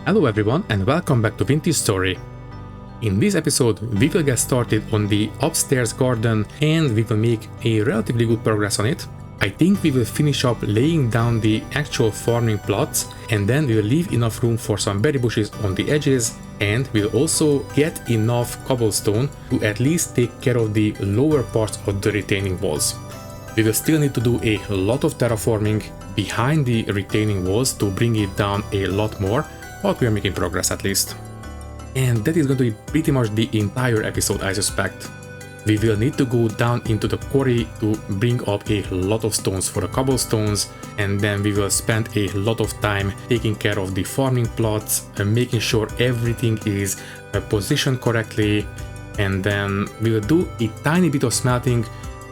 Hello everyone and welcome back to Vintage Story. In this episode we will get started on the upstairs garden and we will make a relatively good progress on it. I think we will finish up laying down the actual farming plots and then we will leave enough room for some berry bushes on the edges, and we will also get enough cobblestone to at least take care of the lower parts of the retaining walls. We will still need to do a lot of terraforming behind the retaining walls to bring it down a lot more, but we are making progress at least. And that is going to be pretty much the entire episode, I suspect. We will need to go down into the quarry to bring up a lot of stones for the cobblestones, and then we will spend a lot of time taking care of the farming plots and making sure everything is positioned correctly, and then we will do a tiny bit of smelting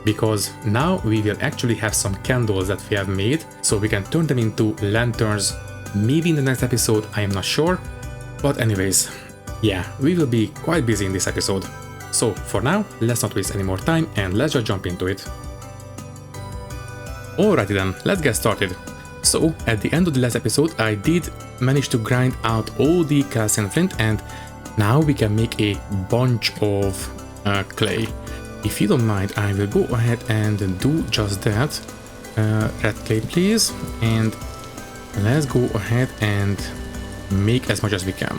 because now we will actually have some candles that we have made, so we can turn them into lanterns. Maybe in the next episode, I am not sure. But anyways, yeah, we will be quite busy in this episode. So for now, let's not waste any more time and let's just jump into it. Alrighty then, let's get started. So at the end of the last episode, I did manage to grind out all the calcium flint, and now we can make a bunch of clay. If you don't mind, I will go ahead and do just that. Red clay please, and let's go ahead and make as much as we can.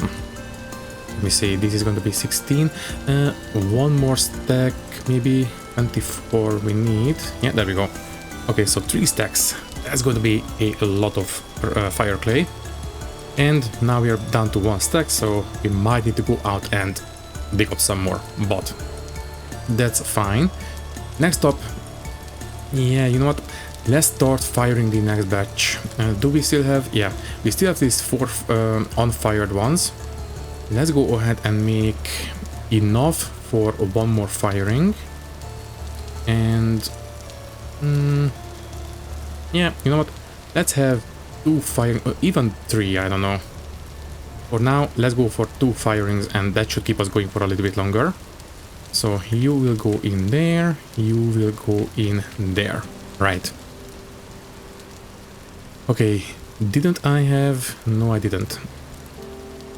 Let me see, this is going to be 16. One more stack, maybe 24 we need. Yeah, there we go. Okay, so 3 stacks. That's going to be a lot of Fireclay. And now we are down to 1 stack, so we might need to go out and dig up some more, but that's fine. Next up, yeah, you know what? Let's start firing the next batch. Do we still have... yeah, we still have these 4 unfired ones. Let's go ahead and make enough for 1 more firing. And... yeah, you know what? Let's have 2 firing, even 3, I don't know. For now, let's go for 2 firings and that should keep us going for a little bit longer. So you will go in there, you will go in there. Right. Okay, didn't I have... no, I didn't.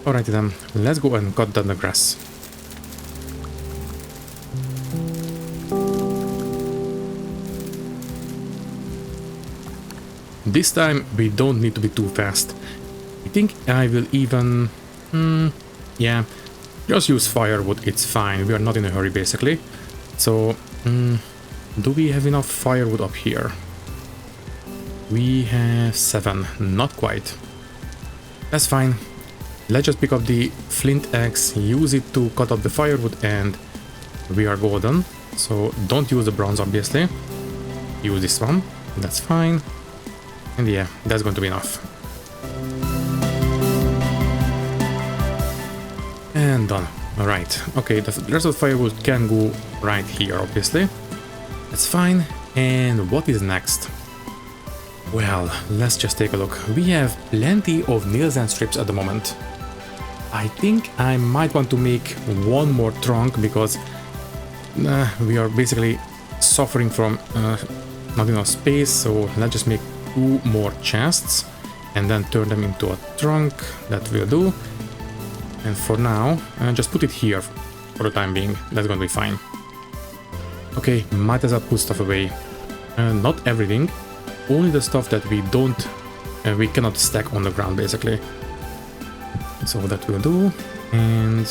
Alrighty then, let's go and cut down the grass. This time we don't need to be too fast. I think I will even... yeah, just use firewood, it's fine, we are not in a hurry basically. So, do we have enough firewood up here? We have 7, not quite. That's fine. Let's just pick up the flint axe, use it to cut up the firewood, and we are golden. So don't use the bronze obviously. Use this one, that's fine. And yeah, that's going to be enough. And done. Alright, okay, the rest of the firewood can go right here obviously. That's fine. And what is next? Well, let's just take a look. We have plenty of nails and strips at the moment. I think I might want to make 1 more trunk because we are basically suffering from not enough space, so let's just make 2 more chests and then turn them into a trunk. That will do. And for now, just put it here for the time being. That's going to be fine. Okay, might as well put stuff away. Not everything. Only the stuff that we don't, we cannot stack on the ground basically. So that will do. And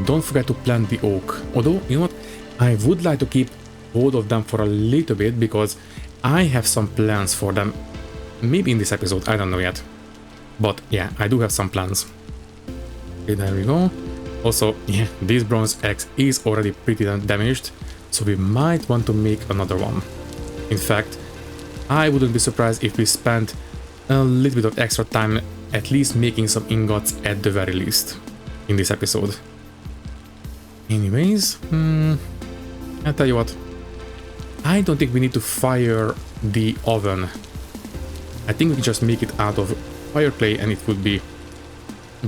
don't forget to plant the oak. Although, you know what, I would like to keep hold of them for a little bit because I have some plans for them. Maybe in this episode, I don't know yet. But yeah, I do have some plans. Okay, there we go. Also, yeah, this bronze axe is already pretty damaged, so we might want to make another one. In fact, I wouldn't be surprised if we spent a little bit of extra time at least making some ingots at the very least in this episode. Anyways, I'll tell you what, I don't think we need to fire the oven. I think we can just make it out of Fireclay and it would be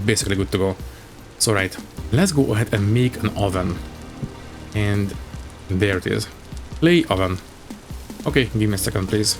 basically good to go. So right, let's go ahead and make an oven. And there it is. Clay oven. Okay, give me a second please.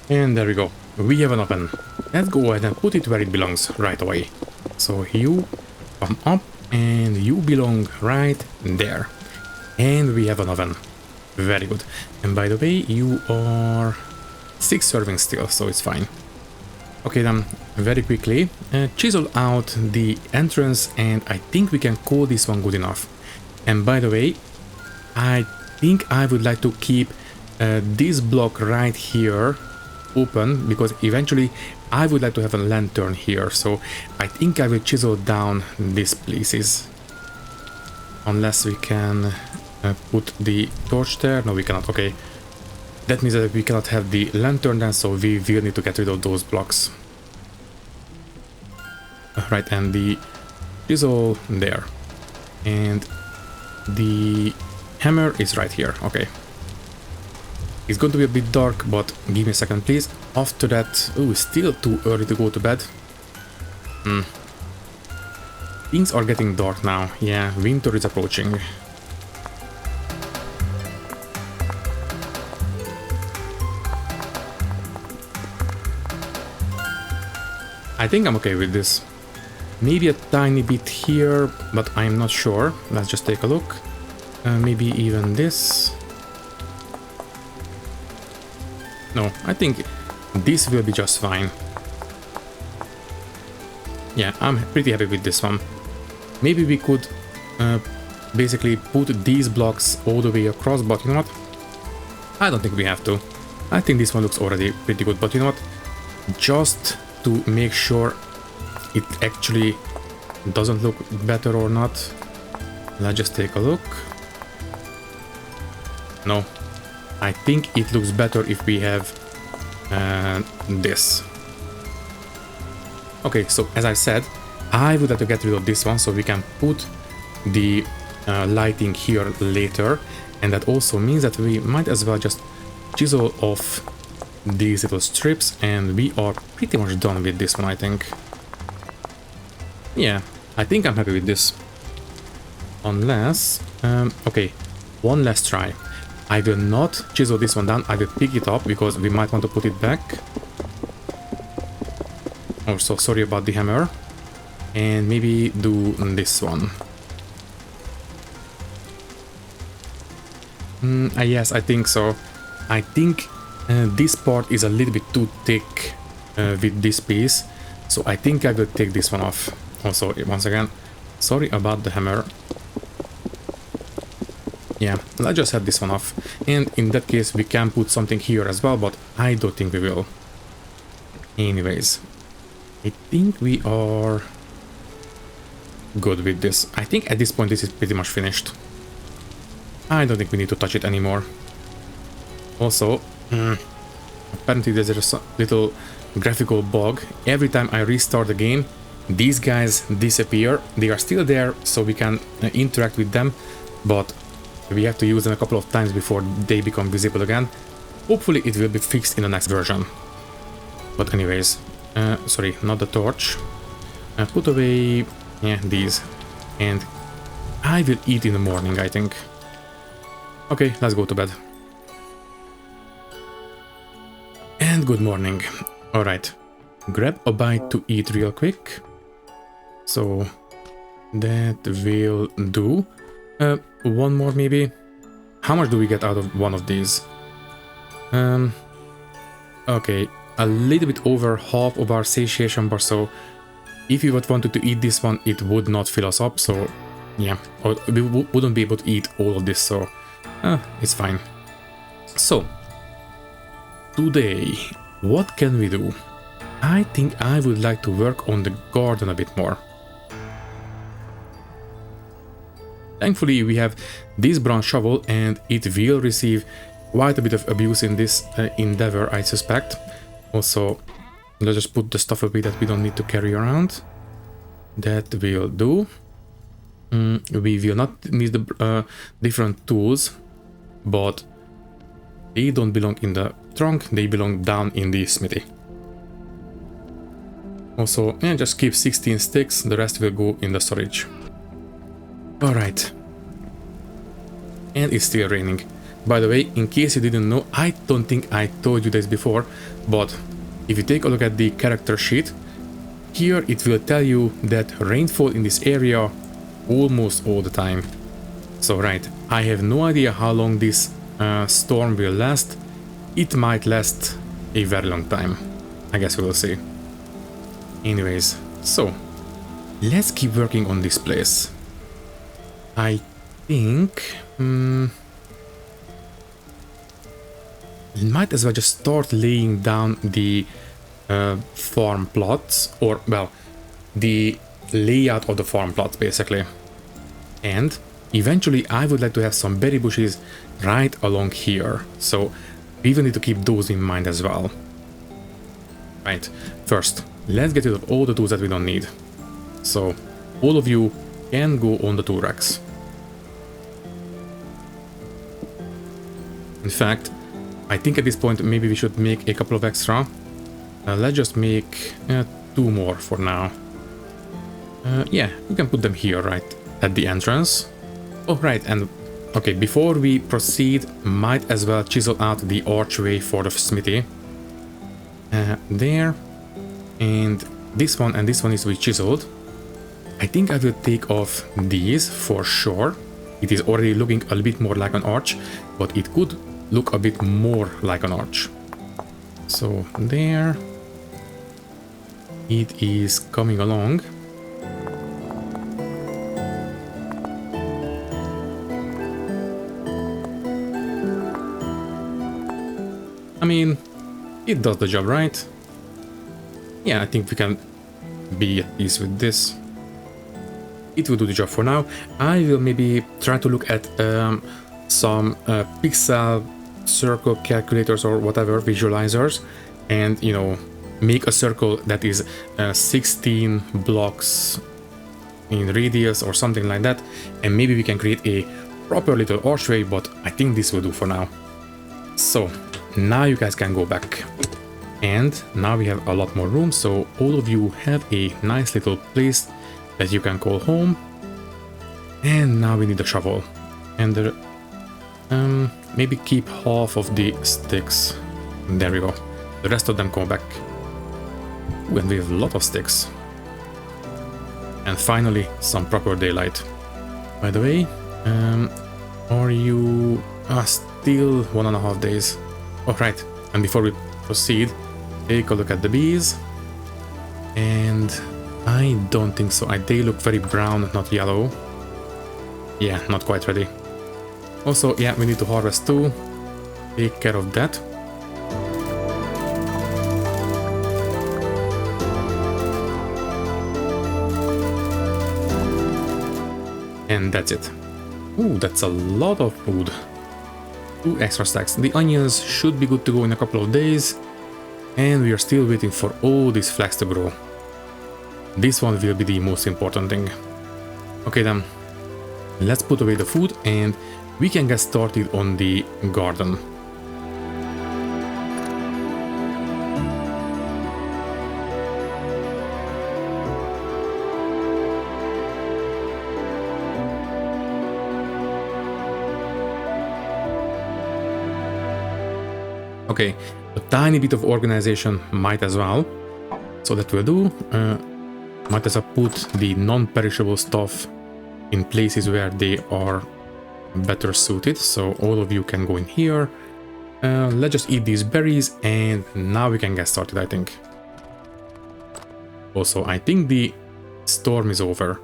And there we go. We have an oven. Let's go ahead and put it where it belongs right away. So you come up and you belong right there. And we have an oven. Very good. And by the way, you are 6 servings still, so it's fine. Okay then, very quickly, chisel out the entrance, and I think we can call this one good enough. And by the way, I think I would like to keep this block right here open, because eventually I would like to have a lantern here, so I think I will chisel down these places. Unless we can put the torch there. No, we cannot. Okay. That means that we cannot have the lantern then, so we will need to get rid of those blocks. Right, and the chisel there. And the hammer is right here. Okay. It's going to be a bit dark, but give me a second, please. After that... Oh, still too early to go to bed. Things are getting dark now. Yeah, winter is approaching. I think I'm okay with this. Maybe a tiny bit here, but I'm not sure. Let's just take a look. Maybe even this. No, I think this will be just fine. Yeah, I'm pretty happy with this one. Maybe we could basically put these blocks all the way across, but you know what? I don't think we have to. I think this one looks already pretty good, but you know what? Just to make sure it actually doesn't look better or not, let's just take a look. No, I think it looks better if we have this. Okay, so as I said, I would like to get rid of this one so we can put the lighting here later, and that also means that we might as well just chisel off these little strips, and we are pretty much done with this one, I think. Yeah, I think I'm happy with this. Unless... okay, one last try. I will not chisel this one down, I will pick it up, because we might want to put it back. Also, sorry about the hammer. And maybe do this one. Yes, I think so. I think this part is a little bit too thick with this piece, so I think I will take this one off. Also, once again, sorry about the hammer. Yeah, let's just have this one off. And in that case, we can put something here as well, but I don't think we will. Anyways, I think we are good with this. I think at this point this is pretty much finished. I don't think we need to touch it anymore. Also, apparently there's a little graphical bug. Every time I restart the game, these guys disappear. They are still there, so we can interact with them, but we have to use them a couple of times before they become visible again. Hopefully it will be fixed in the next version. But anyways, sorry, not the torch. Put away, yeah, these. And I will eat in the morning, I think. Okay, let's go to bed. And good morning. Alright, grab a bite to eat real quick. So that will do. One more maybe. How much do we get out of one of these? Okay, a little bit over half of our satiation bar, so if we would wanted to eat this one, it would not fill us up, so yeah, or we wouldn't be able to eat all of this, so it's fine. So, today, what can we do? I think I would like to work on the garden a bit more. Thankfully, we have this brown shovel, and it will receive quite a bit of abuse in this endeavor, I suspect. Also, let's just put the stuff away that we don't need to carry around. That will do. We will not need the different tools, but they don't belong in the trunk, they belong down in the smithy. Also, yeah, just keep 16 sticks, the rest will go in the storage. Alright. And it's still raining. By the way, in case you didn't know, I don't think I told you this before, but if you take a look at the character sheet, here it will tell you that rainfall in this area almost all the time. So right, I have no idea how long this storm will last. It might last a very long time. I guess we will see. Anyways, so let's keep working on this place. I think might as well just start laying down the farm plots, or well, the layout of the farm plots basically. And eventually I would like to have some berry bushes right along here, so we will need to keep those in mind as well. Right, first let's get rid of all the tools that we don't need. So all of you can go on the tool racks. In fact, I think at this point maybe we should make a couple of extra. Let's just make 2 more for now. Yeah, we can put them here right at the entrance. Oh right, and okay, before we proceed, might as well chisel out the archway for the smithy. There, and this one needs to be chiseled. I think I will take off these for sure. It is already looking a little bit more like an arch, but it could look a bit more like an arch. So there, it is coming along. I mean, it does the job, right? Yeah, I think we can be at peace with this. It will do the job for now. I will maybe try to look at some pixel circle calculators or whatever visualizers, and you know, make a circle that is 16 blocks in radius or something like that, and maybe we can create a proper little archway, but I think this will do for now. So now you guys can go back, and now we have a lot more room, so all of you have a nice little place that you can call home. And now we need a shovel, and maybe keep half of the sticks. There we go. The rest of them go back. Ooh, and we have a lot of sticks. And finally, some proper daylight. By the way, are you still 1.5 days? All right. And before we proceed, take a look at the bees. And I don't think so. They look very brown, not yellow. Yeah, not quite ready. Also, yeah, we need to harvest too. Take care of that. And that's it. Ooh, that's a lot of food. 2 extra stacks. The onions should be good to go in a couple of days. And we are still waiting for all these flags to grow. This one will be the most important thing. Okay then, let's put away the food and we can get started on the garden. Okay, a tiny bit of organization might as well. So that will do. Might as well put the non-perishable stuff in places where they are better suited. So all of you can go in here. Let's just eat these berries and now we can get started, I think. Also, I think the storm is over.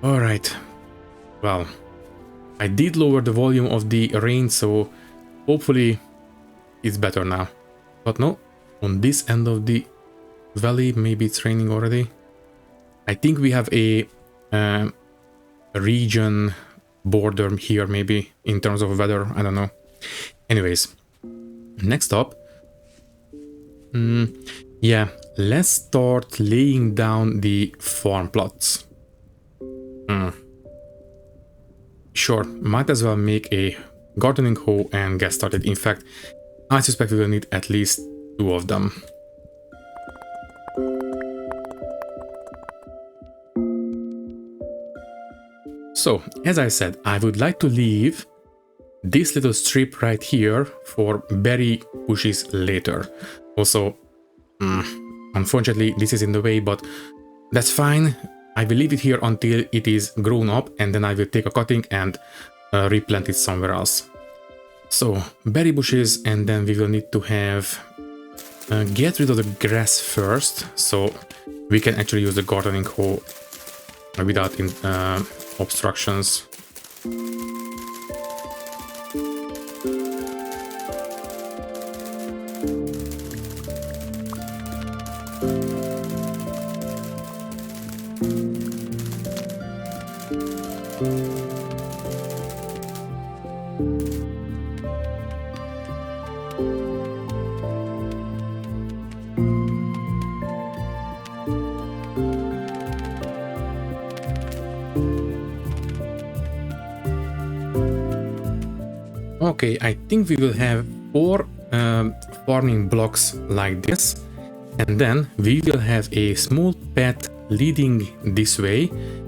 Alright. Well, I did lower the volume of the rain, so hopefully it's better now. But no, on this end of the valley, maybe it's raining already. I think we have a region border here, maybe, in terms of weather. I don't know. Anyways, next up, yeah, let's start laying down the farm plots. Sure, might as well make a gardening hoe and get started. In fact, I suspect we will need at least 2 of them. So, as I said, I would like to leave this little strip right here for berry bushes later. Also, unfortunately, this is in the way, but that's fine. I will leave it here until it is grown up, and then I will take a cutting and replant it somewhere else. So, berry bushes, and then we will need to have... get rid of the grass first, so we can actually use the gardening hoe without obstructions. Okay, I think we will have 4 farming blocks like this, and then we will have a small path leading this way,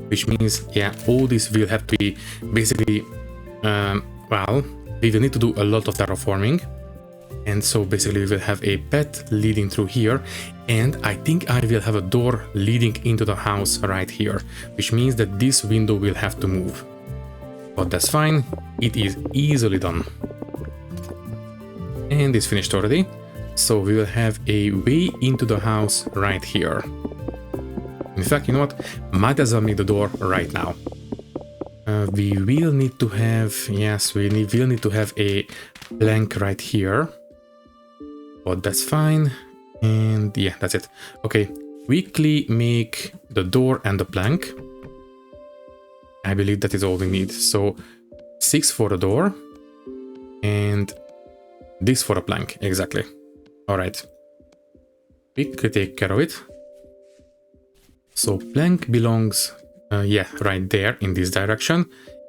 which means, yeah, all this will have to be basically, well, we will need to do a lot of terraforming, and so basically we will have a path leading through here, and I think I will have a door leading into the house right here, which means that this window will have to move. But that's fine, it is easily done. And it's finished already. So we will have a way into the house right here. In fact, you know what? Might as well make the door right now. We will need to have, yes, we will need to have a plank right here. But that's fine. And yeah, that's it. Okay, quickly make the door and the plank. I believe that is all we need. So 6 for the door and this for a plank, exactly. All right, quickly take care of it. So plank belongs, yeah, right there in this direction,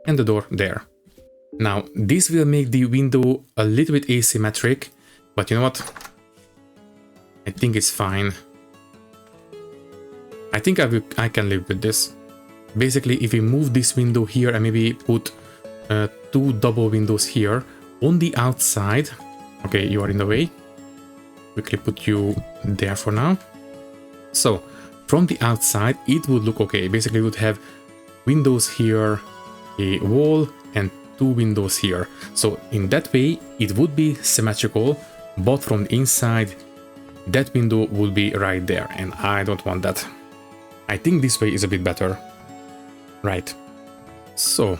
and the door there. Now this will make the window a little bit asymmetric, but you know what? I think it's fine. I think I can live with this. Basically, if we move this window here and maybe put 2 double windows here on the outside. Okay, you are in the way. Quickly put you there for now. So, from the outside, it would look okay. Basically, we would have windows here, a wall, and 2 windows here. So, in that way, it would be symmetrical, but from the inside, that window will be right there, and I don't want that. I think this way is a bit better. Right, so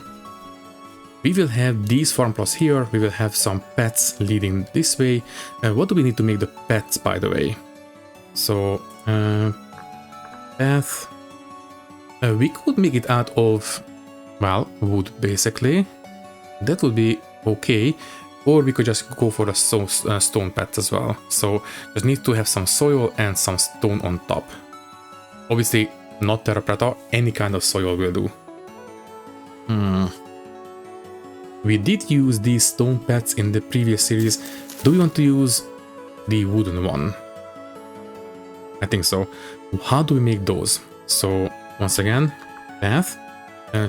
we will have these farm plots here, we will have some paths leading this way. What do we need to make the paths, by the way? So, path, we could make it out of, well, wood basically. That would be okay, or we could just go for a stone path as well. So, just need to have some soil and some stone on top. Obviously, not terra preta, any kind of soil will do. We did use these stone paths in the previous series. Do we want to use the wooden one? I think so. How do we make those? So once again, path,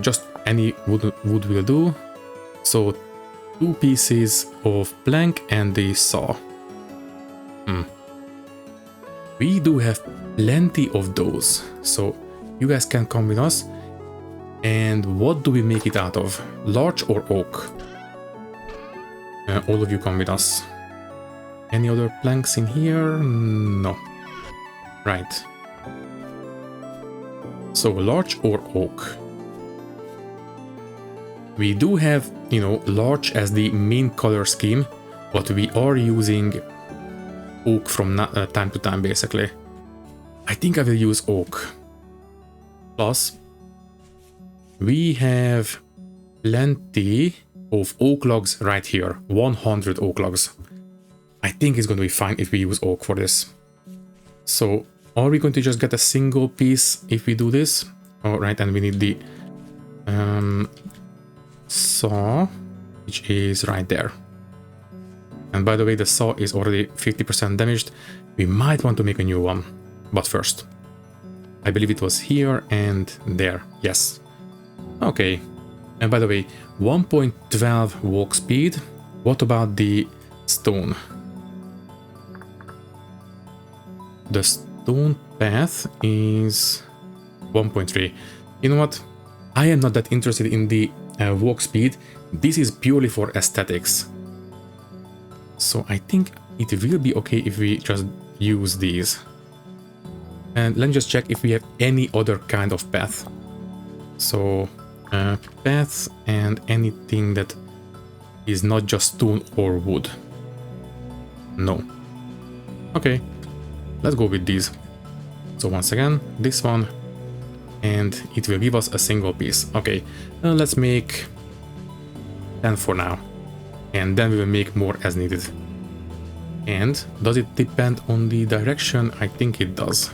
just any wood will do. So 2 pieces of plank and the saw. We do have plenty of those, so you guys can come with us. And what do we make it out of? Larch or oak? All of you come with us. Any other planks in here? No. Right. So larch or oak? We do have, you know, larch as the main color scheme, but we are using oak from time to time, basically. I think I will use oak. Plus, we have plenty of oak logs right here. 100 oak logs. I think it's going to be fine if we use oak for this. So, are we going to just get a single piece if we do this? Alright, and we need the saw, which is right there. And by the way, the saw is already 50% damaged. We might want to make a new one. But first, I believe it was here and there. Yes. Okay. And by the way, 1.12 walk speed. What about the stone? The stone path is 1.3. You know what? I am not that interested in the walk speed. This is purely for aesthetics. So I think it will be okay if we just use these. And let's just check if we have any other kind of path. So paths and anything that is not just stone or wood. No. Okay, let's go with these. So once again, this one, and it will give us a single piece. Okay, let's make 10 for now, and then we will make more as needed. And does it depend on the direction? I think it does.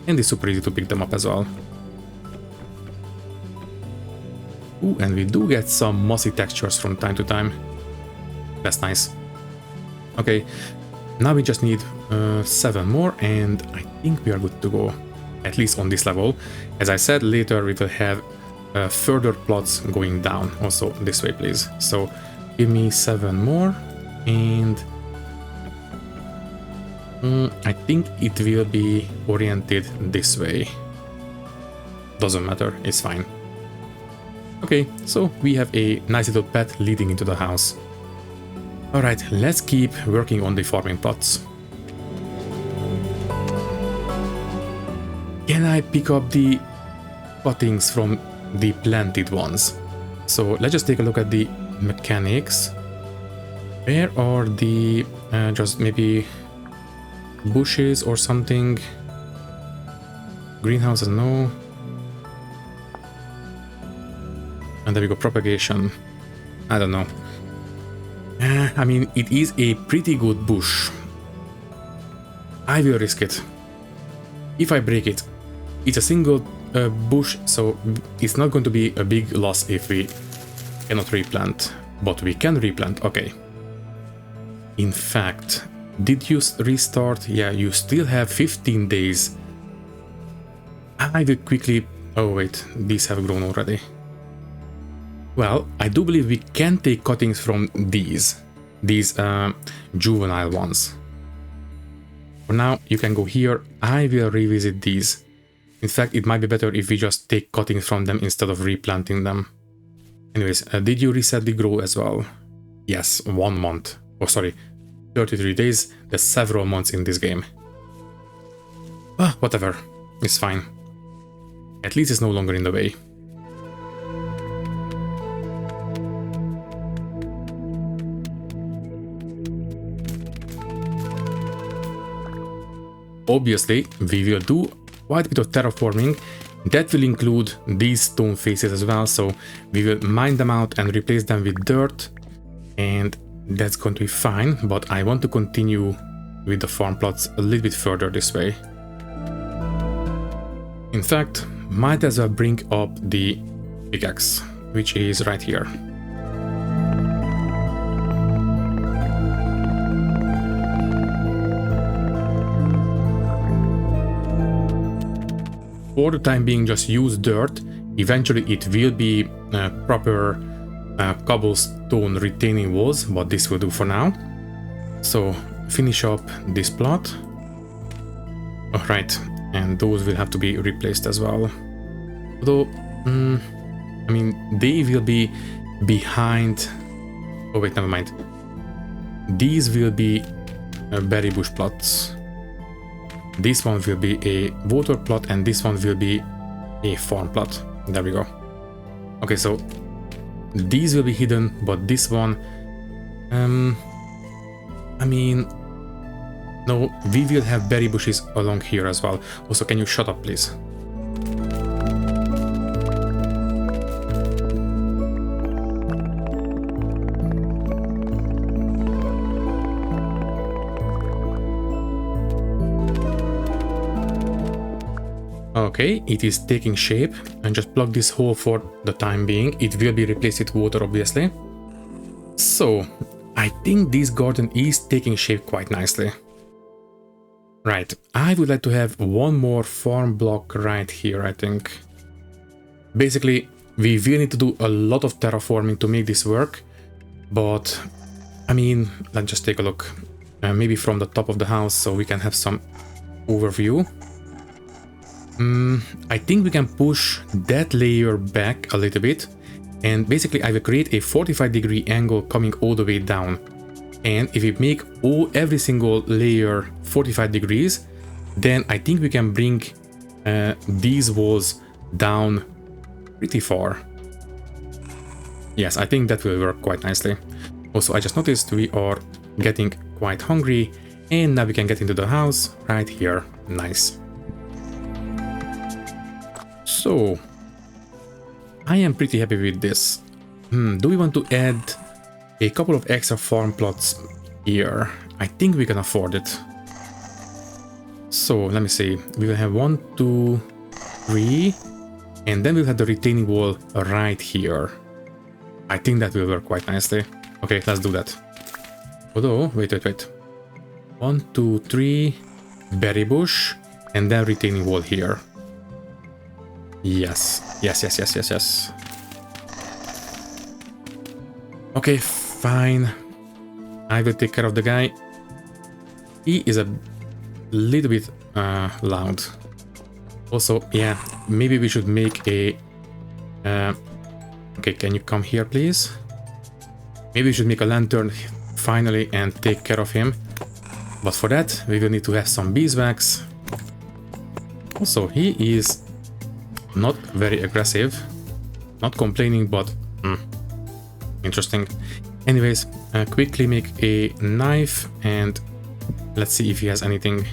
And it's super easy to pick them up as well. Ooh, and we do get some mossy textures from time to time. That's nice. Okay, now we just need 7 more, and I think we are good to go. At least on this level. As I said, later we will have further plots going down. Also this way, please. So give me 7 more, and I think it will be oriented this way. Doesn't matter, it's fine. Okay, so we have a nice little path leading into the house. Alright, let's keep working on the farming plots. Can I pick up the cuttings from the planted ones? So let's just take a look at the mechanics. Where are the just maybe bushes or something? Greenhouses, no. And there we go, propagation. I don't know. I mean, it is a pretty good bush. I will risk it. If I break it, it's a single bush, so it's not going to be a big loss if we cannot replant. But we can replant, okay. In fact, did you restart? Yeah, you still have 15 days. I will quickly... Oh wait, these have grown already. Well, I do believe we can take cuttings from these juvenile ones. For now, you can go here. I will revisit these. In fact, it might be better if we just take cuttings from them instead of replanting them. Anyways, did you reset the grow as well? Yes, 1 month. Oh, sorry, 33 days. There's several months in this game. Whatever, it's fine. At least it's no longer in the way. Obviously, we will do quite a bit of terraforming. That will include these stone faces as well, so we will mine them out and replace them with dirt, and that's going to be fine, but I want to continue with the farm plots a little bit further this way. In fact, might as well bring up the pickaxe, which is right here. For the time being, just use dirt. Eventually it will be proper cobblestone retaining walls, but this will do for now. So finish up this plot. Alright, and those will have to be replaced as well. Although, I mean, they will be behind... Oh wait, never mind. These will be berry bush plots. This one will be a water plot, and this one will be a farm plot. There we go. Okay, so these will be hidden, but this one... I mean... No, we will have berry bushes along here as well. Also, can you shut up, please? Okay, it is taking shape, and just plug this hole for the time being. It will be replaced with water, obviously. So, I think this garden is taking shape quite nicely. Right, I would like to have one more farm block right here, I think. Basically, We will need to do a lot of terraforming to make this work, but I mean, let's just take a look. Maybe from the top of the house so we can have some overview. I think we can push that layer back a little bit, and basically I will create a 45-degree angle coming all the way down. And if we make every single layer 45 degrees, then I think we can bring these walls down pretty far. Yes, I think that will work quite nicely. Also, I just noticed we are getting quite hungry, and now we can get into the house right here. Nice. So, I am pretty happy with this. Do we want to add a couple of extra farm plots here? I think we can afford it. So, let me see. We will have 1, 2, 3, and then we'll have the retaining wall right here. I think that will work quite nicely. Okay, let's do that. Although, wait. 1, 2, 3, berry bush, and then retaining wall here. Yes. Okay, fine. I will take care of the guy. He is a little bit loud. Also, yeah, maybe we should make a... okay, can you come here, please? Maybe we should make a lantern finally and take care of him. But for that, we will need to have some beeswax. Also, he is not very aggressive. Not complaining, but interesting. Anyways, quickly make a knife and let's see if he has anything.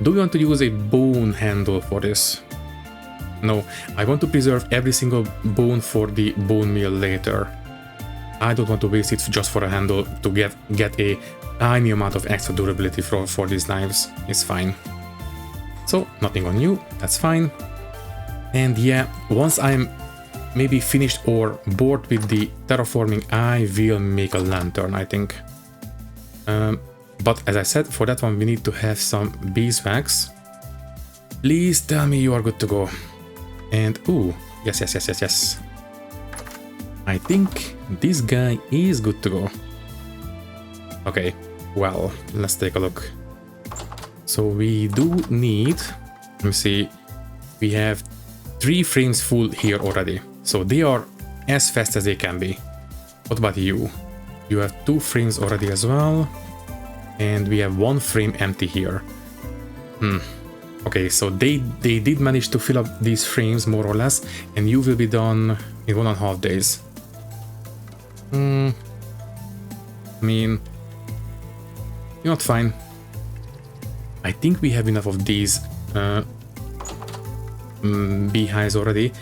Do we want to use a bone handle for this? No, I want to preserve every single bone for the bone meal later. I don't want to waste it just for a handle to get a tiny amount of extra durability for these knives. It's fine. So, nothing on you, that's fine. And yeah, once I'm maybe finished or bored with the terraforming, I will make a lantern, I think. But as I said, for that one we need to have some beeswax. Please tell me you are good to go. And ooh, yes. I think this guy is good to go. Okay, well, let's take a look. So we do need, let me see, we have 3 frames full here already. So they are as fast as they can be. What about you? You have 2 frames already as well. And we have 1 frame empty here. Okay, so they did manage to fill up these frames more or less, and you will be done in 1.5 days. I mean, you're not fine. I think we have enough of these beehives already.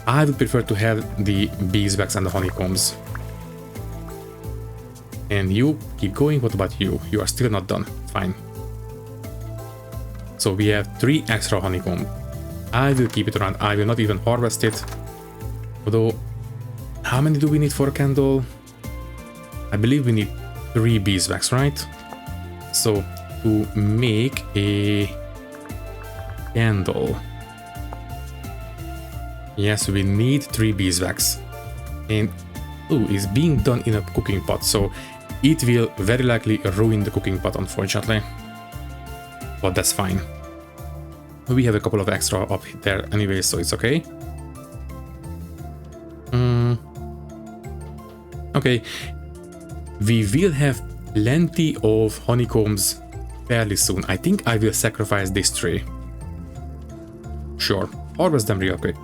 I would prefer to have the beeswax and the honeycombs. And you keep going. What about you? You are still not done. Fine. So we have 3 extra honeycomb. I will keep it around. I will not even harvest it. Although, how many do we need for a candle? I believe we need 3 beeswax, right? So to make a candle, yes, we need 3 beeswax. And it's being done in a cooking pot, so it will very likely ruin the cooking pot, unfortunately. But that's fine. We have a couple of extra up there anyway, so it's okay. Okay, we will have plenty of honeycombs fairly soon. I think I will sacrifice this tree. Sure, harvest them real quick.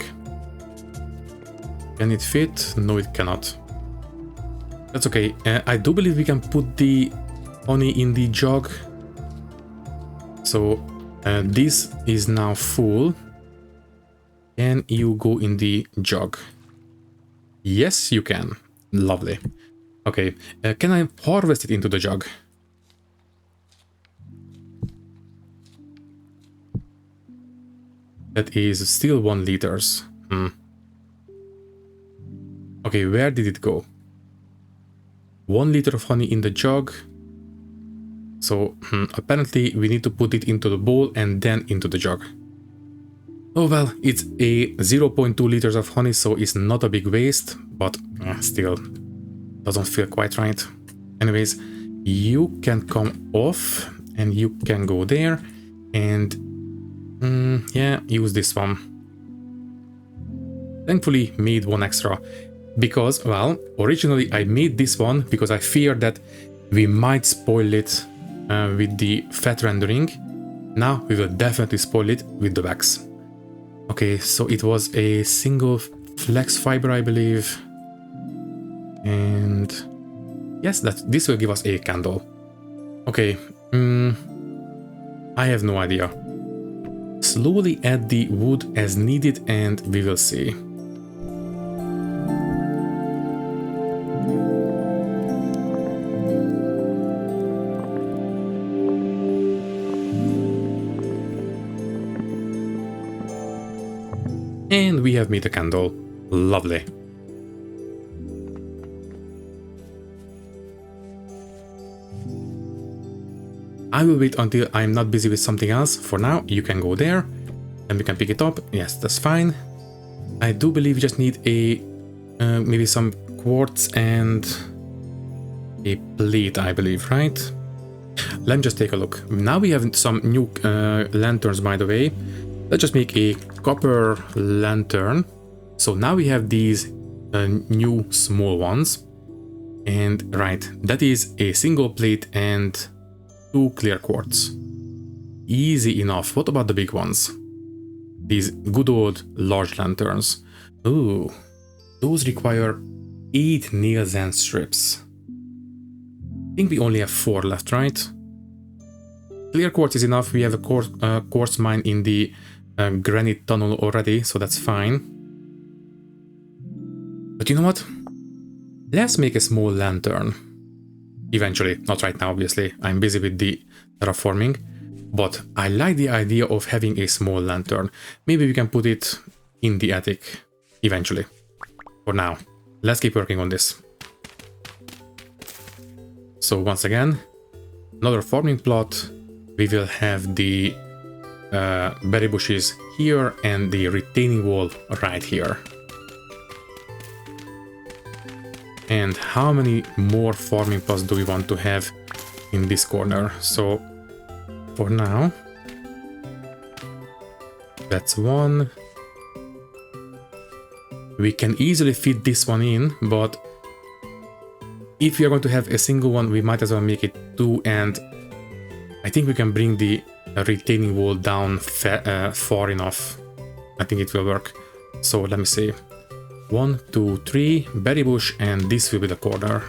Can it fit? No, it cannot. That's okay. I do believe we can put the honey in the jug. So this is now full. Can you go in the jug? Yes, you can. Lovely. Okay, can I harvest it into the jug? That is still 1 liters. Okay, where did it go? 1 liter of honey in the jug. So apparently we need to put it into the bowl and then into the jug. Oh well, it's a 0.2 liters of honey, so it's not a big waste, but still doesn't feel quite right. Anyways, you can come off and you can go there and yeah, use this one. Thankfully made one extra because, well, originally I made this one because I feared that we might spoil it with the fat rendering. Now we will definitely spoil it with the wax. Okay, so it was a single flex fiber, I believe. And yes, this will give us a candle. Okay, I have no idea. Slowly add the wood as needed and we will see. And we have made a candle. Lovely. I will wait until I'm not busy with something else. For now, you can go there and we can pick it up. Yes, that's fine. I do believe we just need a maybe some quartz and a plate, I believe, right? Let me just take a look. Now we have some new lanterns, by the way. Let's just make a copper lantern. So now we have these new small ones. And right, that is a single plate and 2 clear quartz. Easy enough. What about the big ones? These good old large lanterns. Ooh, those require 8 nails and strips. I think we only have 4 left, right? Clear quartz is enough. We have a quartz mine in the granite tunnel already, so that's fine. But you know what? Let's make a small lantern. Eventually, not right now, obviously. I'm busy with the terraforming, but I like the idea of having a small lantern. Maybe we can put it in the attic eventually. For now, let's keep working on this. So once again, another farming plot. We will have the berry bushes here and the retaining wall right here. And how many more farming plots do we want to have in this corner? So for now, that's one. We can easily fit this one in, but if we are going to have a single one, we might as well make it 2, and I think we can bring the retaining wall down far enough. I think it will work. So let me see. 1, 2, 3, berry bush, and this will be the corner.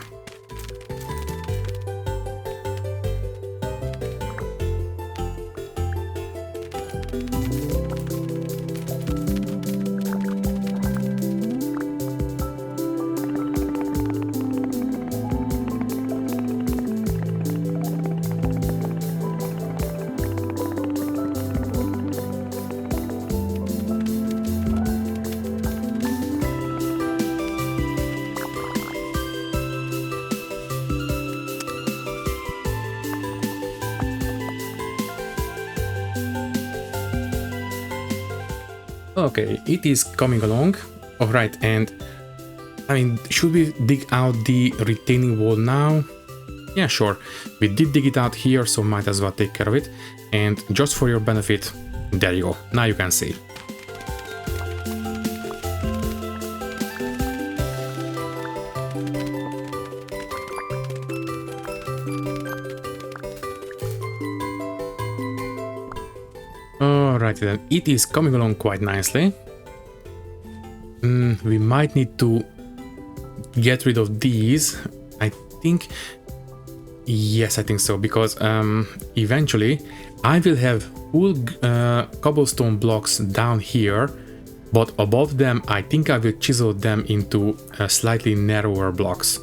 Okay, it is coming along. Alright, and I mean, should we dig out the retaining wall now? Yeah, sure. We did dig it out here, so might as well take care of it. And just for your benefit, there you go. Now you can see. Alright then, it is coming along quite nicely. We might need to get rid of these. I think... Yes, I think so, because eventually I will have full cobblestone blocks down here, but above them I think I will chisel them into slightly narrower blocks,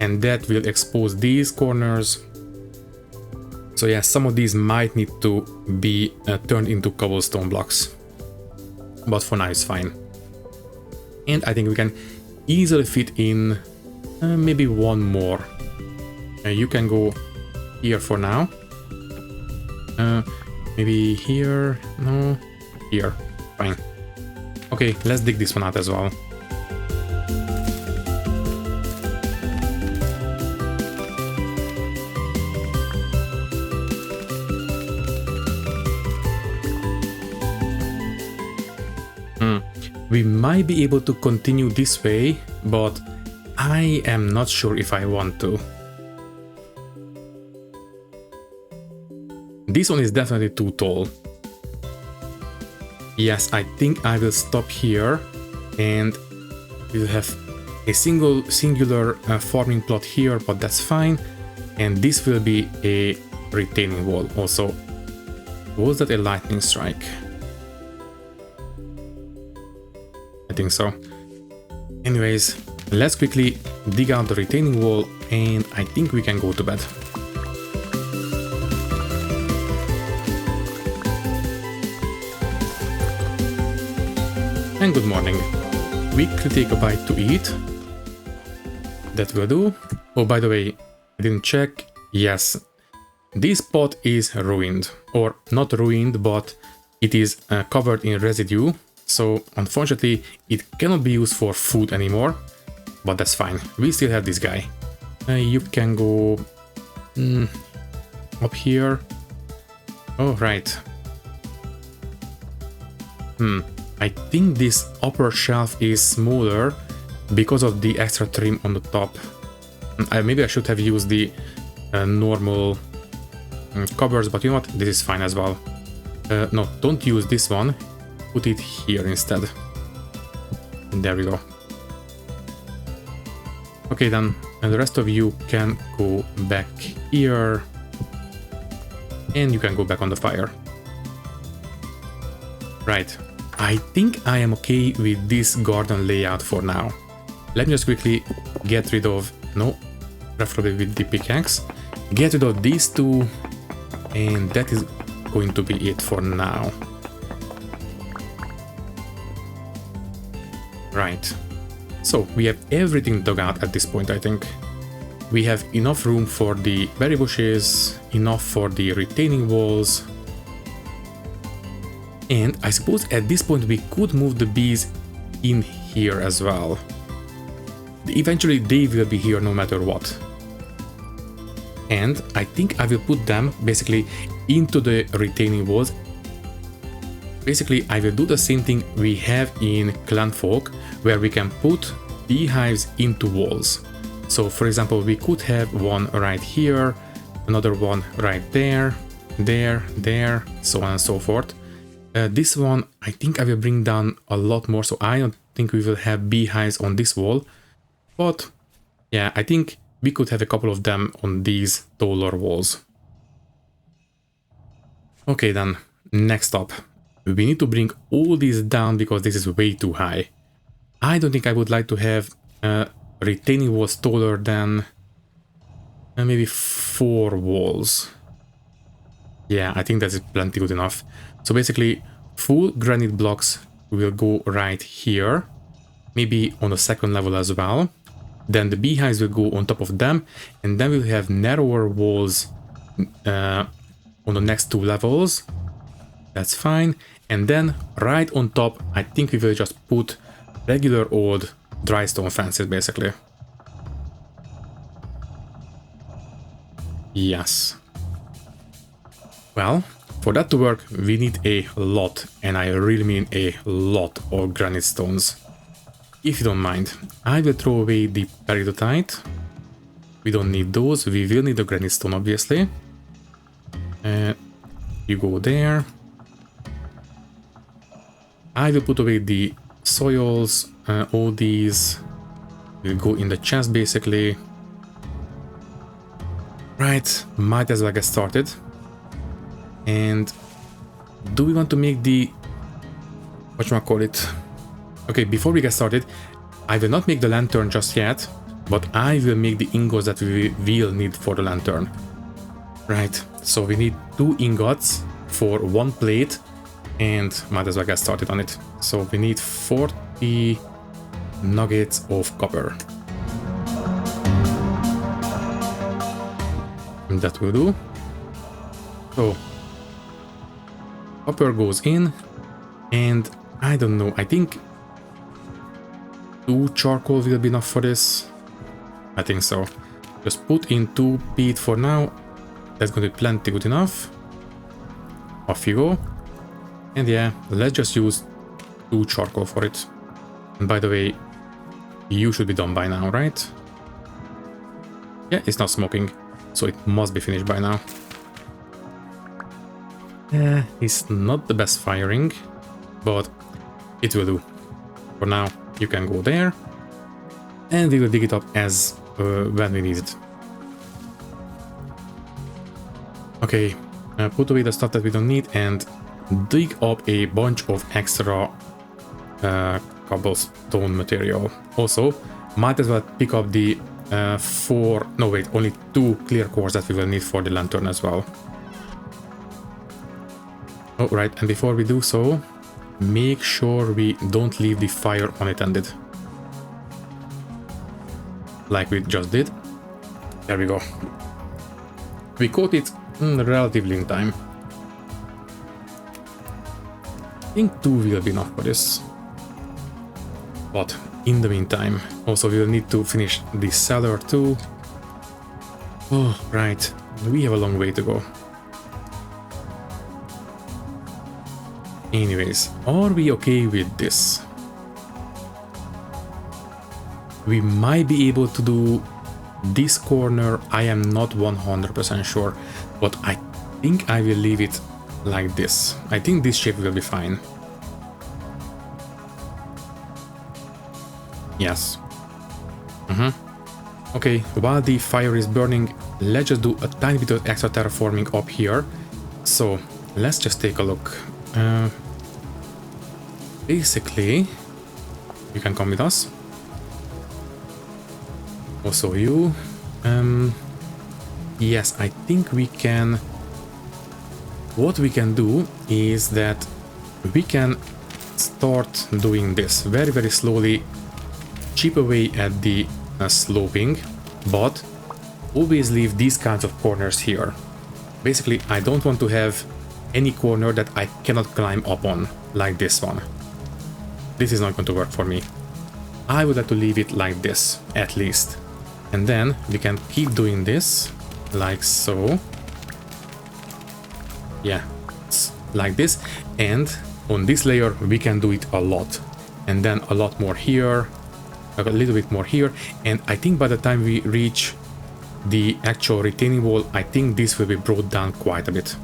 and that will expose these corners. So yeah, some of these might need to be turned into cobblestone blocks, but for now it's fine. And I think we can easily fit in maybe one more. You can go here for now. Maybe here, no, here, fine. Okay, let's dig this one out as well. We might be able to continue this way, but I am not sure if I want to. This one is definitely too tall. Yes, I think I will stop here and we'll have a singular farming plot here, but that's fine. And this will be a retaining wall also. Was that a lightning strike? I think so. Anyways, let's quickly dig out the retaining wall and I think we can go to bed. And good morning. Quickly take a bite to eat. That will do. Oh, by the way, I didn't check. Yes, this pot is ruined. Or not ruined, but it is covered in residue. So unfortunately, it cannot be used for food anymore, but that's fine. We still have this guy. You can go up here. Oh, right. I think this upper shelf is smaller because of the extra trim on the top. Maybe I should have used the normal covers, but you know what? This is fine as well. No, don't use this one. Put it here instead. There we go. Okay then, and the rest of you can go back here. And you can go back on the fire. Right. I think I am okay with this garden layout for now. Let me just quickly get rid of... No, preferably with the pickaxe. Get rid of these two. And that is going to be it for now. Right, so we have everything dug out at this point, I think. We have enough room for the berry bushes, enough for the retaining walls. And I suppose at this point we could move the bees in here as well. Eventually they will be here no matter what. And I think I will put them basically into the retaining walls. Basically, I will do the same thing we have in Clanfolk, where we can put beehives into walls. So, for example, we could have one right here, another one right there, there, so on and so forth. This one, I think I will bring down a lot more, so I don't think we will have beehives on this wall. But, yeah, I think we could have a couple of them on these taller walls. Okay then, next up. We need to bring all these down because this is way too high. I don't think I would like to have retaining walls taller than maybe 4 walls. Yeah, I think that's plenty good enough. So basically, full granite blocks will go right here. Maybe on the second level as well. Then the beehives will go on top of them. And then we'll have narrower walls on the next 2 levels. That's fine. And then right on top, I think we will just put regular old dry stone fences basically. Yes. Well, for that to work, we need a lot, and I really mean a lot of granite stones. If you don't mind, I will throw away the peridotite. We don't need those. We will need the granite stone, obviously. You go there. I will put away the soils, all these will go in the chest basically. Right, might as well get started. And do we want to make the... whatchamacallit? Okay, before we get started, I will not make the lantern just yet, but I will make the ingots that we will need for the lantern. Right, so we need 2 ingots for 1 plate. And might as well get started on it. So we need 40 nuggets of copper. And that will do. So copper goes in, and I don't know. I think 2 charcoal will be enough for this. I think so. Just put in 2 peat for now. That's going to be plenty good enough. Off you go. And yeah, let's just use 2 charcoal for it. And by the way, you should be done by now, right? Yeah, it's not smoking, so it must be finished by now. It's not the best firing, but it will do. For now, you can go there, and we will dig it up as when we need it. Okay, put away the stuff that we don't need and dig up a bunch of extra cobblestone material. Also, might as well pick up the only 2 clear cores that we will need for the lantern as well. Oh, right, and before we do so, make sure we don't leave the fire unattended. Like we just did. There we go. We caught it relatively in time. I think 2 will be enough for this. But in the meantime, also we will need to finish the cellar too. Oh, right. We have a long way to go. Anyways, are we okay with this? We might be able to do this corner. I am not 100% sure, but I think I will leave it like this. I think this shape will be fine. Yes. Okay, while the fire is burning, let's just do a tiny bit of extra terraforming up here. So let's just take a look. Basically, you can come with us. Also you. Yes, I think we can... What we can do is that we can start doing this very, very slowly, chip away at the sloping, but always leave these kinds of corners here. Basically, I don't want to have any corner that I cannot climb up on, like this one. This is not going to work for me. I would like to leave it like this, at least. And then we can keep doing this, like so. Yeah, like this. And on this layer, we can do it a lot. And then a lot more here, a little bit more here. And I think by the time we reach the actual retaining wall, I think this will be brought down quite a bit.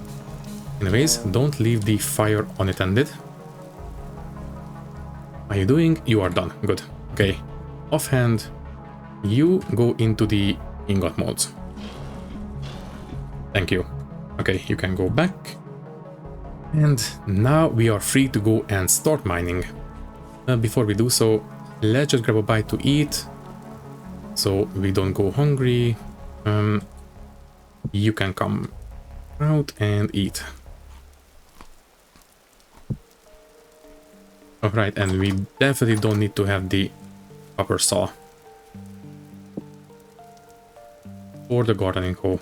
Anyways, don't leave the fire unattended. Are you doing? You are done. Good. Okay. Offhand, you go into the ingot molds. Thank you. Okay, you can go back. And now we are free to go and start mining. Before we do so, let's just grab a bite to eat, so we don't go hungry. You can come out and eat. Alright, and we definitely don't need to have the copper saw. Or the gardening hoe.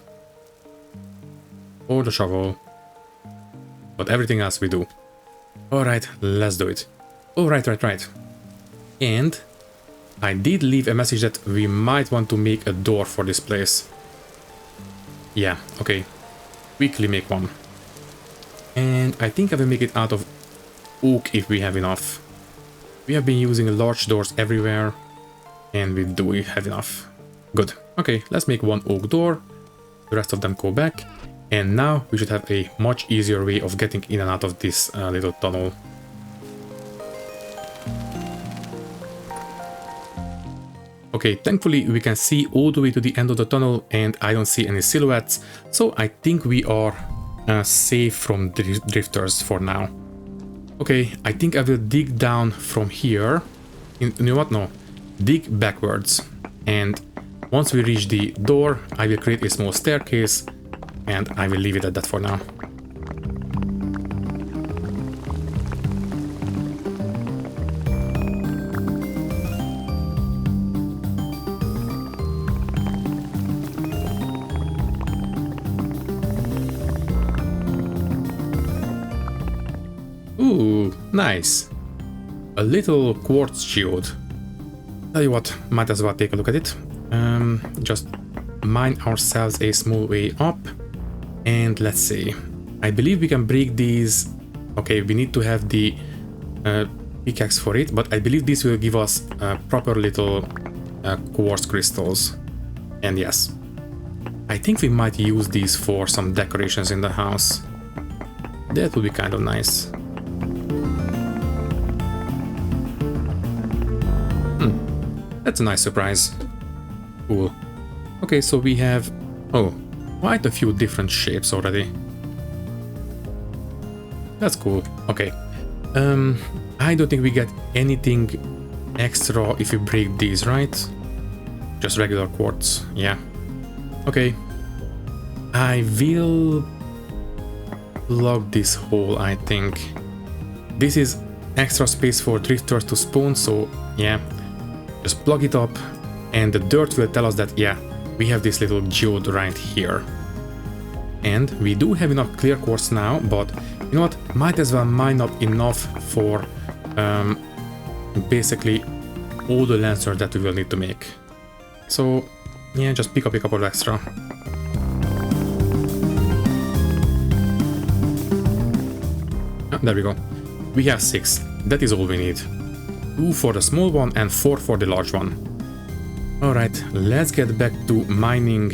Or the shovel. But everything else we do. Alright, let's do it. Oh, right. And I did leave a message that we might want to make a door for this place. Yeah, okay. Quickly make one. And I think I will make it out of oak if we have enough. We have been using large doors everywhere, and we do have enough. Good. Okay, let's make one oak door. The rest of them go back. And now we should have a much easier way of getting in and out of this little tunnel. Okay, thankfully we can see all the way to the end of the tunnel and I don't see any silhouettes, so I think we are safe from drifters for now. Okay, I think I will dig down from here. You know what? No, dig backwards. And once we reach the door, I will create a small staircase and I will leave it at that for now. Ooh, nice. a little quartz geode. Tell you what, might as well take a look at it. Just mine ourselves a small way up. And let's see. I believe we can break these. Okay, we need to have the pickaxe for it, but I believe this will give us proper little quartz crystals. And yes, I think we might use these for some decorations in the house. That would be kind of nice. That's a nice surprise. Cool. Okay, so we have, oh, quite a few different shapes already. That's cool. Okay. I don't think we get anything extra if we break these, right? Just regular quartz. Yeah. Okay. I will plug this hole, I think. This is extra space for drifters to spawn, so yeah. Just plug it up, and the dirt will tell us that, yeah, we have this little geode right here. And we do have enough clear quartz now, but you know what? Might as well mine up enough for basically all the lanterns that we will need to make. So yeah, just pick up a couple of extra. There we go. We have 6. That is all we need. 2 for the small one and 4 for the large one. Alright, let's get back to mining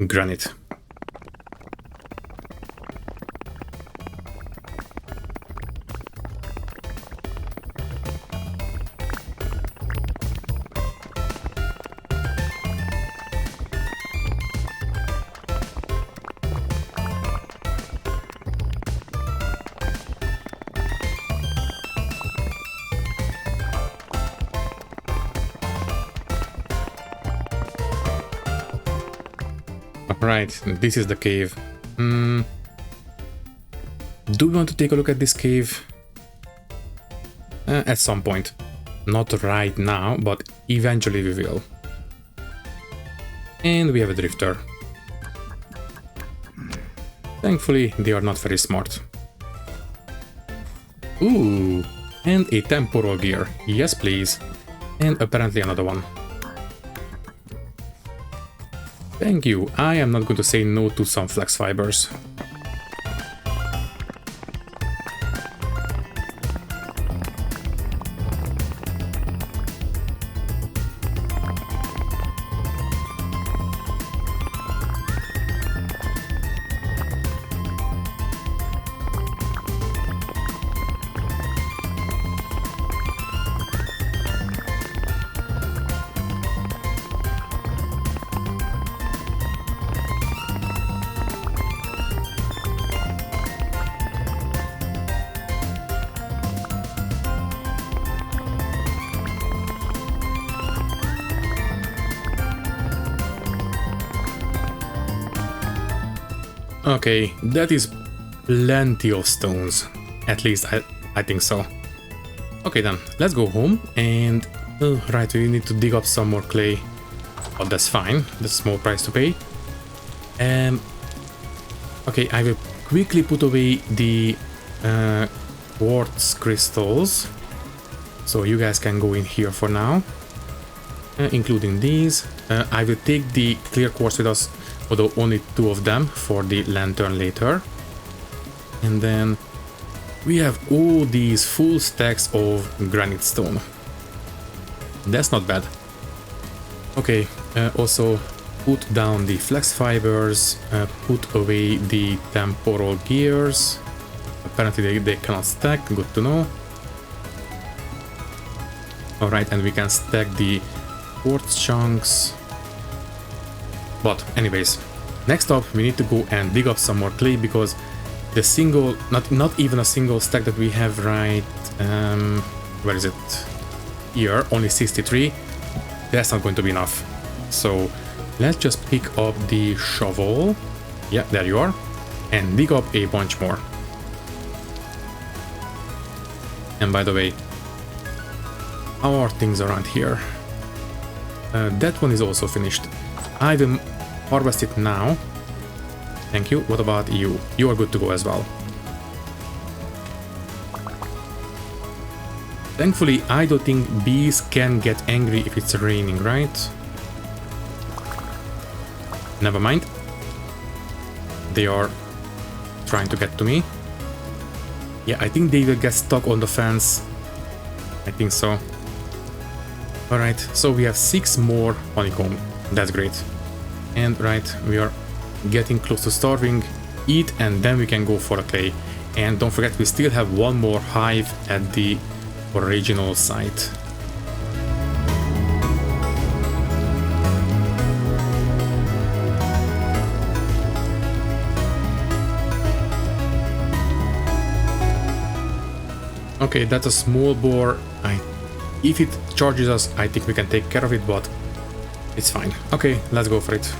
granite. Right, this is the cave. Do we want to take a look at this cave? At some point. Not right now, but eventually we will. And we have a drifter. Thankfully, they are not very smart. Ooh, and a temporal gear. Yes, please. And apparently another one. Thank you. I am not going to say no to some flex fibers. Okay, that is plenty of stones. At least I think so. Okay then, let's go home and... Oh, right, we need to dig up some more clay. But that's fine, that's a small price to pay. Okay, I will quickly put away the quartz crystals. So you guys can go in here for now. Including these. I will take the clear quartz with us, although only 2 of them for the lantern later. And then we have all these full stacks of granite stone. That's not bad. Okay, also put down the flex fibers, put away the temporal gears. Apparently they cannot stack, good to know. Alright, and we can stack the quartz chunks. But anyways, next up we need to go and dig up some more clay, because the single, not even a single stack that we have right, where is it? Here, only 63, that's not going to be enough. So let's just pick up the shovel, yeah, there you are, and dig up a bunch more. And by the way, how are things around here? That one is also finished. I will harvest it now. Thank you. What about you? You are good to go as well. Thankfully, I don't think bees can get angry if it's raining, right? Never mind. They are trying to get to me. Yeah, I think they will get stuck on the fence. I think so. Alright, so we have 6 more honeycomb. That's great. And right, we are getting close to starving. Eat and then we can go for a clay. And don't forget, we still have 1 more hive at the original site. Okay, that's a small boar. If it charges us, I think we can take care of it, but it's fine. Okay, let's go for it.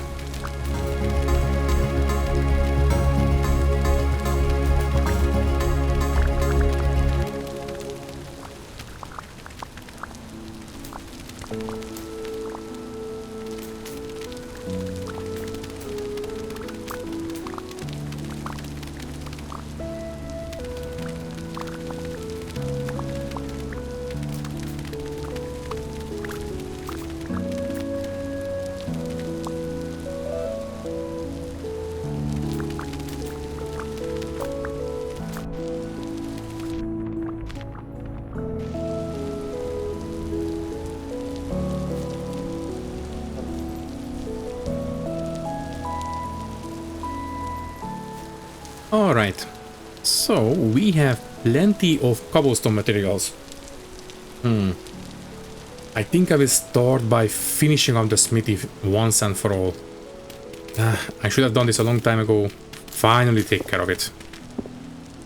Alright, so we have plenty of cobblestone materials. I think I will start by finishing up the smithy once and for all. I should have done this a long time ago. Finally take care of it.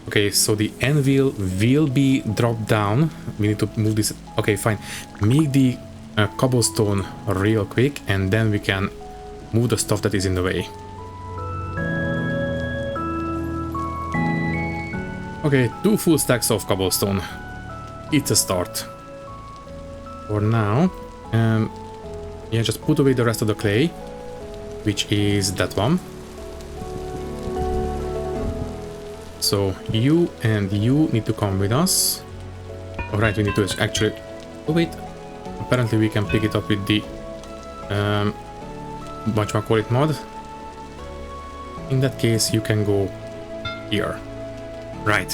Okay, so the anvil will be dropped down. We need to move this. Okay, fine. Make the cobblestone real quick and then we can move the stuff that is in the way. Okay, 2 full stacks of cobblestone. It's a start. For now, yeah, just put away the rest of the clay, which is that one. So you and you need to come with us. Alright, we need to actually... Oh wait, apparently we can pick it up with the... what you call it, mod. In that case, you can go here. Right,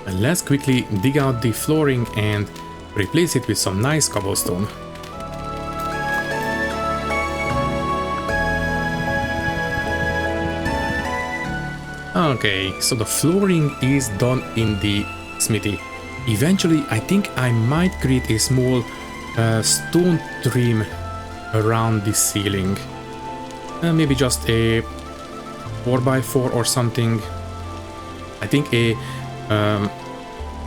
and let's quickly dig out the flooring and replace it with some nice cobblestone. Okay, so the flooring is done in the smithy. Eventually, I think I might create a small stone trim around the ceiling. Maybe just a 4x4 or something. I think a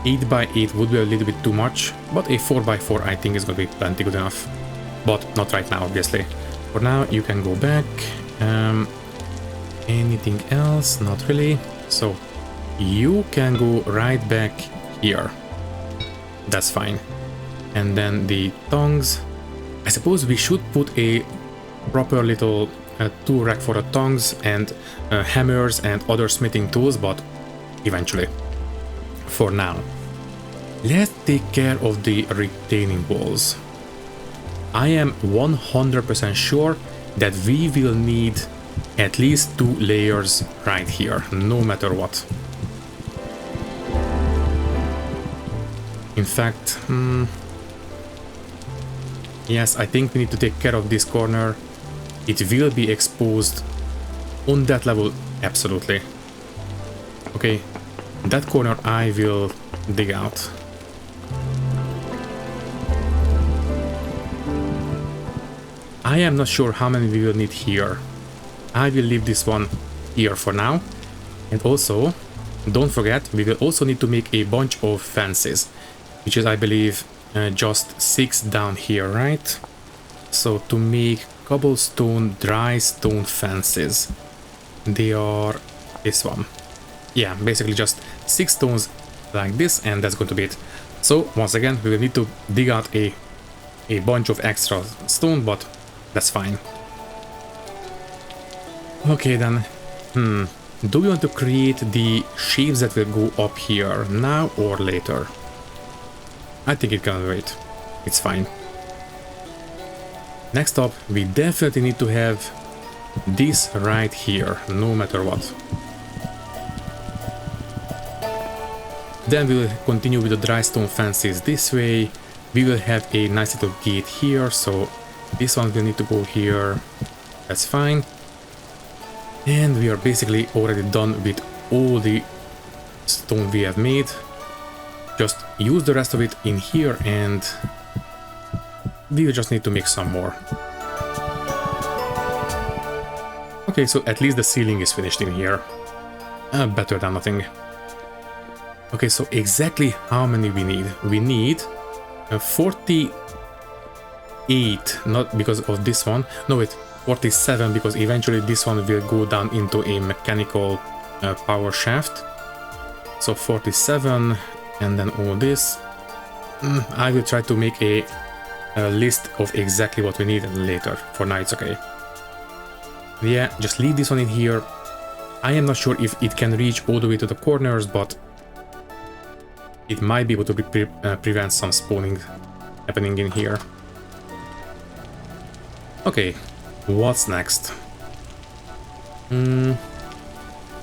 8x8 would be a little bit too much, but a 4x4 I think is going to be plenty good enough. But not right now, obviously. For now, you can go back. Anything else? Not really. So, you can go right back here. That's fine. And then the tongs. I suppose we should put a proper little tool rack for the tongs and hammers and other smithing tools, but eventually. For now, let's take care of the retaining walls. I am 100% sure that we will need at least 2 layers right here, no matter what. In fact, yes, I think we need to take care of this corner. It will be exposed on that level, absolutely. Okay, that corner I will dig out. I am not sure how many we will need here. I will leave this one here for now. And also, don't forget, we will also need to make a bunch of fences, which is, I believe, just 6 down here, right? So to make cobblestone dry stone fences, they are this one. Yeah, basically just 6 stones like this, and that's going to be it. So once again, we will need to dig out a bunch of extra stone, but that's fine. Okay then, do we want to create the shapes that will go up here now or later? I think it can wait. It's fine. Next up, we definitely need to have this right here, no matter what. Then we'll continue with the dry stone fences this way. We will have a nice little gate here, so this one will need to go here. That's fine. And we are basically already done with all the stone we have made. Just use the rest of it in here and we will just need to make some more. Okay, so at least the ceiling is finished in here. Better than nothing. Okay, so exactly how many we need? We need 48, not because of this one. No, wait, 47, because eventually this one will go down into a mechanical power shaft. So 47, and then all this. I will try to make a list of exactly what we need later. For now, it's okay. Yeah, just leave this one in here. I am not sure if it can reach all the way to the corners, but it might be able to prevent some spawning happening in here. Okay, what's next? I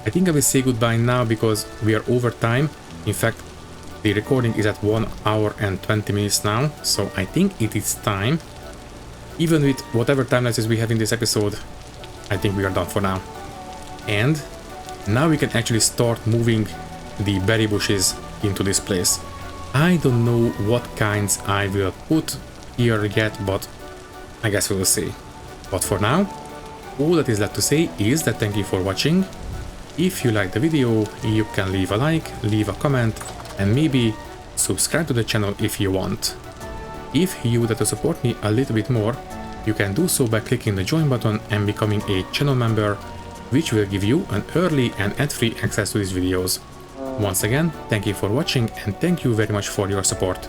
think I will say goodbye now because we are over time. In fact, the recording is at 1 hour and 20 minutes now, so I think it is time. Even with whatever time lapses we have in this episode, I think we are done for now. And now we can actually start moving the berry bushes into this place. I don't know what kinds I will put here yet, but I guess we will see. But for now, all that is left to say is that thank you for watching. If you liked the video, you can leave a like, leave a comment, and maybe subscribe to the channel if you want. If you would like to support me a little bit more, you can do so by clicking the join button and becoming a channel member, which will give you an early and ad-free access to these videos. Once again, thank you for watching and thank you very much for your support.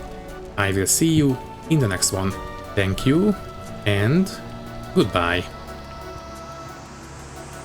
I will see you in the next one. Thank you and goodbye.